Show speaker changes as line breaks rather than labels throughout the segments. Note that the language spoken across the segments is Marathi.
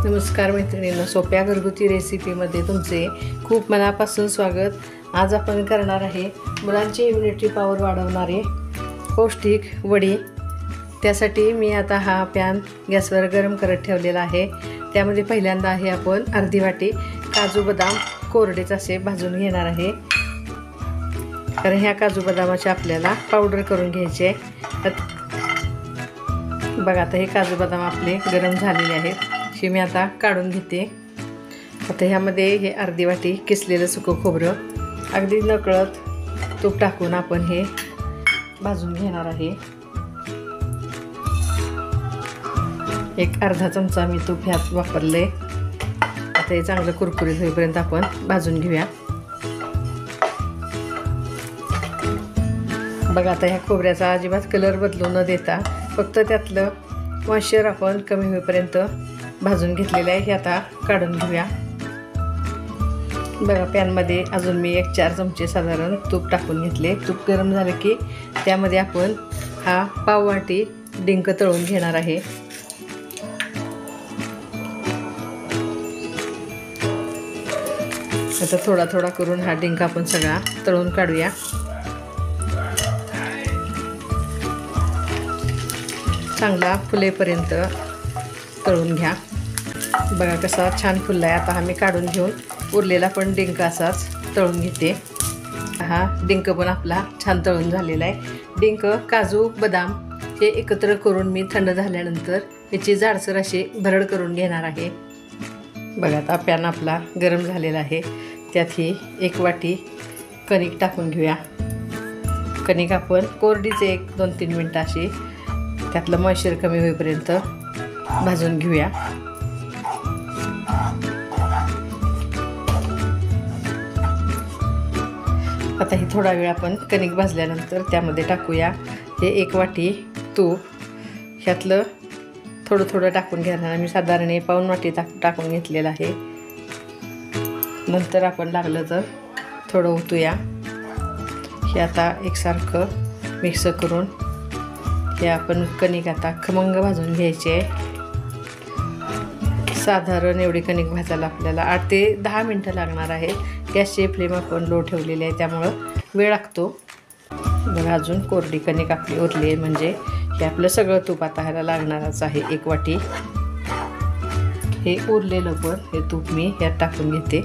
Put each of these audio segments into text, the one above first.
नमस्कार मैत्रिणींनो, सोप्या घरगुती रेसिपीमध्ये तुमचे खूप मनापासून स्वागत। आज आपण करणार आहे मुलांची इम्युनिटी पॉवर वाढवणारे पौष्टिक वडी। त्यासाठी मी आता हा पॅन गॅसवर गरम करत ठेवलेला आहे। त्यामध्ये पहिल्यांदा आहे आपण अर्धी वाटी काजू बदाम कोरडेच असे भाजून घेणार आहे, कारण ह्या काजू बदामाची आपल्याला पावडर करून घ्यायची आहे। बघा आता हे काजू बदाम आपले गरम झालेले आहेत, हे मी आता काढून घेते। आता ह्यामध्ये हे अर्धी वाटी किसलेलं सुकं खोबरं अगदी नकळत तूप टाकून आपण हे भाजून घेणार आहे। एक अर्धा चमचा मी तूप ह्यात वापरले। आता हे चांगलं कुरकुरीत होईपर्यंत आपण भाजून घेऊया। बघा आता ह्या खोबऱ्याचा अजिबात कलर बदलू न देता फक्त त्यातलं मॉइश्चर आपण कमी होईपर्यंत भाजून घेतलेलं आहे। हे आता काढून घेऊया। बघा पॅनमध्ये अजून मी 1-4 चमचे साधारण तूप टाकून घेतले। तूप गरम झालं की त्यामध्ये आपण हा पाव वाटी डिंक तळून घेणार आहे। आता थोडा थोडा करून हा डिंक आपण सगळा तळून काढूया। चांगला फुलेपर्यंत तळून घ्या। बघा कसा छान फुलला आहे। आता हा मी काढून घेऊन उरलेला पण डिंक असाच तळून घेते। हा डिंक पण आपला छान तळून झालेला आहे। डिंक काजू बदाम हे एकत्र करून मी थंड झाल्यानंतर याची जाडसर अशी भरड करून घेणार आहे। बघा आता पॅन आपला गरम झालेला आहे, त्यात ही 1 वाटी कणिक टाकून घेऊया। कणिक आपण कोरडीच 1-2-3 मिनटं अशी त्यातलं मॉइश्चर कमी होईपर्यंत भाजून घेऊया। आता ही थोडा वेळ आपण कणिक भाजल्यानंतर त्यामध्ये टाकूया हे 1 वाटी तूप। ह्यातलं थोडं थोडं टाकून घेणार। मी साधारण पाऊण वाटी टाकून घेतलेलं आहे। नंतर आपण लागलं तर थोडं ओतूया। हे आता एकसारखं मिक्स करून हे आपण कणिक आता खमंग भाजून घ्यायचे आहे। साधारण एवढी कणिक भाजायला आपल्याला 8 ते 10 मिनटं लागणार आहे। गॅसची फ्लेम आपण लो ठेवलेली आहे, त्यामुळं वेळ लागतो। बघा अजून कोरडी कणिक आपली उरली आहे, म्हणजे हे आपलं सगळं तूप आता ह्याला लागणारच आहे। 1 वाटी हे उरलेलं पण हे तूप मी ह्यात टाकून घेते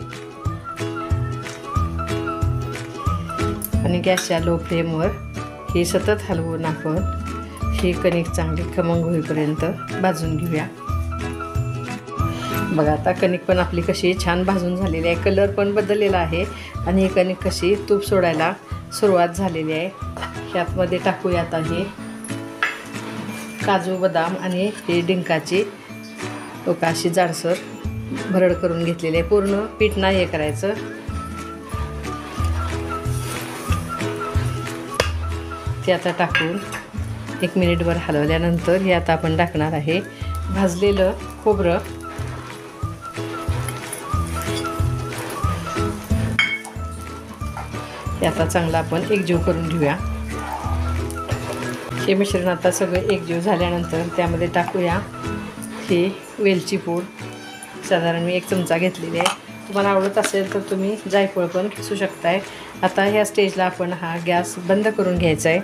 आणि गॅसच्या लो फ्लेमवर हे सतत हलवून आपण ही कणिक चांगली खमंग होईपर्यंत भाजून घेऊया। बघा आता कणिक पण आपली कशी छान भाजून झालेली आहे, कलर पण बदललेला आहे आणि ही कणिक कशी तूप सोडायला सुरुवात झालेली आहे। ह्यातमध्ये टाकूया आता हे काजू बदाम आणि हे डिंकाची अशी जाडसर भरड करून घेतलेली आहे। पूर्ण पीठ नाही हे करायचं। ते आता टाकून 1 मिनिटभर हलवल्यानंतर हे आता आपण टाकणार आहे भाजलेलं खोबरं। हे आता चांगलं आपण एकजीव करून घेऊया। हे मिश्रण आता सगळं एकजीव झाल्यानंतर त्यामध्ये टाकूया ही वेलची पूड। साधारण मी 1 चमचा घेतलेली आहे। तुम्हाला आवडत असेल तर तुम्ही जायफळ पण खिसू शकताय। आता ह्या स्टेजला आपण हा गॅस बंद करून घ्यायचा आहे।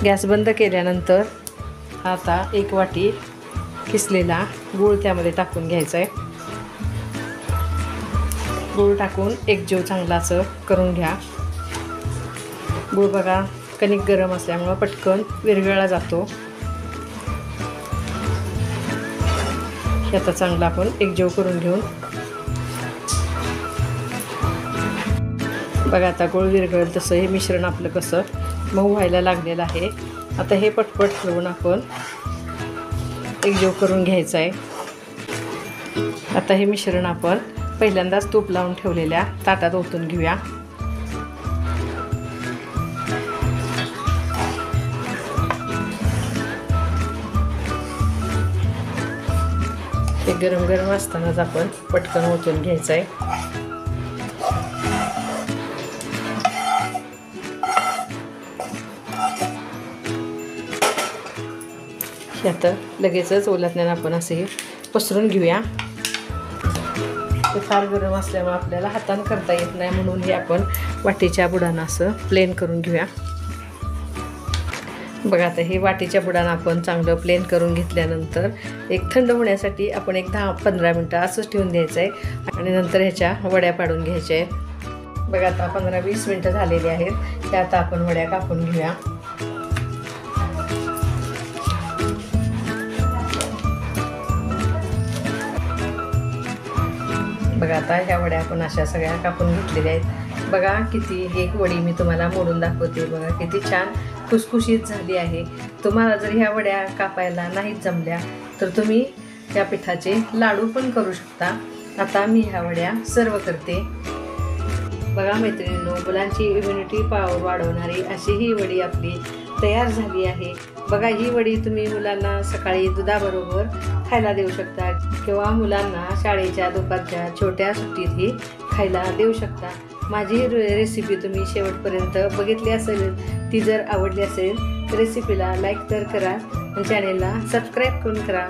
गॅस बंद केल्यानंतर आता 1 वाटी किसलेला गूळ त्यामध्ये टाकून घ्यायचा आहे। गूळ टाकून एकजीव चांगला असं करून घ्या। गूळ बघा कणिक गरम असल्यामुळं पटकन विरघळला जातो। हे आता चांगला आपण एकजीव करून घेऊन बघा आता गूळ विरघळेल तसं हे मिश्रण आपलं कसं मऊ व्हायला लागलेलं आहे। आता हे पटपट हलवून आपण एकजीव करून घ्यायचं आहे। आता हे मिश्रण आपण पहिल्यांदाच तूप लावून ठेवलेल्या ताटात ओतून घेऊया। हे गरम गरम असतानाच आपण पटकन ओतून घ्यायचं आहे। हे आता लगेचच ओलातण्यानं आपण असे पसरून घेऊया. ते फार गरम असल्यामुळे आपल्याला हातानं करता येत नाही, म्हणून हे आपण वाटीच्या बुडानं असं प्लेन करून घेऊया. बघा आता हे वाटीच्या बुडानं आपण चांगलं प्लेन करून घेतल्यानंतर एक थंड होण्यासाठी आपण एक 10-15 मिनटं असंच ठेवून द्यायचं आहे आणि नंतर ह्याच्या वड्या पाडून घ्यायच्या आहेत. बघा आता 15-20 मिनटं झालेली आहेत. त्या आता आपण वड्या कापून घेऊया. बघा आता ह्या वड्या आपण अशा सगळ्या कापून घेतलेल्या आहेत. बघा किती एक वडी मी तुम्हाला मोडून दाखवते. बघा किती छान खुसखुशीत झाली आहे. तुम्हाला जर ह्या वड्या कापायला नाहीत जमल्या तर तुम्ही या पिठाचे लाडू पण करू शकता. आता मी ह्या वड्या सर्व करते. बघा मैत्रिणींनो, मुलांची इम्युनिटी पॉवर वाढवणारी अशी ही वडी आपली तयार झाली आहे. बघा ही वडी तुम्ही मुलांना सकाळी दुधाबरोबर खायला देऊ शकता किंवा मुलांना शाळेच्या दुपारच्या छोट्या सुट्टीतही खायला देऊ शकता. माझी रेसिपी तुम्ही शेवटपर्यंत बघितली असेल. ती जर आवडली असेल तर रेसिपीला लाईक तर करा आणि चॅनेलला सबस्क्राईब करून करा.